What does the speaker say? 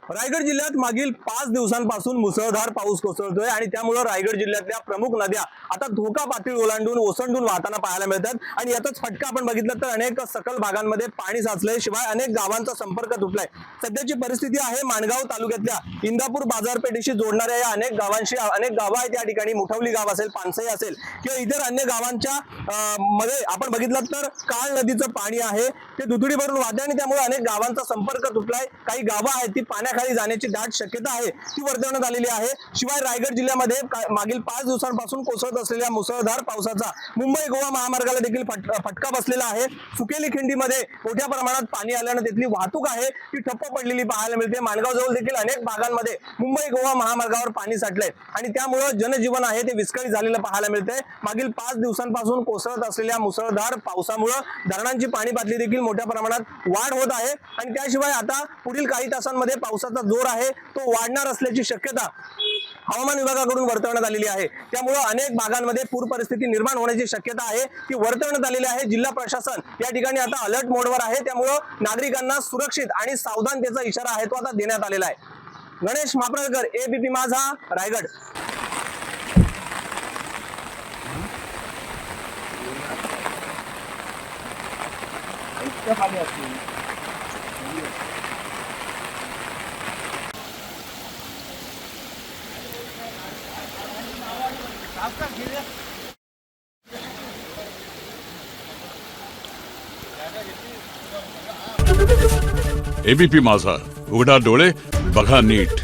रायगड जिल्ह्यात मागील 5 दिवसांपासून मुसळधार पाऊस कोसळतोय आणि त्यामुळे रायगड जिल्ह्यातल्या प्रमुख नद्या आता धोका पातळी ओलांडून ओसंडून वाहताना पाहायला मिळतात आणि याचाच फटका आपण बघितलं तर अनेक सकल भागांमध्ये पाणी साचलंय, शिवाय अनेक गावांचा संपर्क तुटलाय। सध्याची परिस्थिती आहे माणगाव तालुक्यातल्या इंदापूर बाजारपेठेशी जोडणाऱ्या या अनेक गावांशी, अनेक गावं आहेत या ठिकाणी, मुठवली गाव असेल, पानसई असेल किंवा इतर अन्य गावांच्या मध्ये आपण बघितलं तर काळ नदीचं पाणी आहे ते दुथडी भरून वाहते आणि त्यामुळे अनेक गावांचा संपर्क तुटलाय। काही गावं आहेत ती पाण्याखाली जाण्याची दाट शक्यता आहे ती वर्तवण्यात आलेली आहे। शिवाय रायगड जिल्ह्यामध्ये मागील 5 दिवसांपासून कोसळत असलेल्या मुसळधार पावसाचा मुंबई गोवा महामार्गाला देखील फटका बसलेला आहे। सुकेली खिंडीमध्ये मोठ्या प्रमाणात पाणी आल्याने तिथली वाहतूक आहे ती ठप्प पडलेली पाहायला मिळते। माणगाव जवळ देखील अनेक भागांमध्ये मुंबई गोवा महामार्गावर पाणी साठलंय आणि त्यामुळे जनजीवन आहे ते विस्कळीत झालेलं पाहायला मिळतंय। मागील 5 दिवसांपासून कोसळत असलेल्या मुसळधार पावसामुळे धरणांची पाणी पातळी देखील मोठ्या प्रमाणात वाढ होत आहे आणि त्याशिवाय आता पुढील काही तासांमध्ये पावसाचा जोर आहे तो वाढणार असल्याची शक्यता हवामान विभागाकडून वर्तवण्यात आलेली आहे। त्यामुळे अनेक भागांमध्ये पूर परिस्थिती निर्माण होण्याची शक्यता आहे ती वर्तवण्यात आलेली आहे। जिल्हा प्रशासन या ठिकाणी आता अलर्ट मोडवर आहे, त्यामुळे नागरिकांना सुरक्षित आणि सावधानतेचा इशारा आहे तो आता देण्यात आलेला आहे। गणेश मापळकर, एबीपी माझा, रायगड। एबीपी माझा, उघडा डोळे बघा नीट।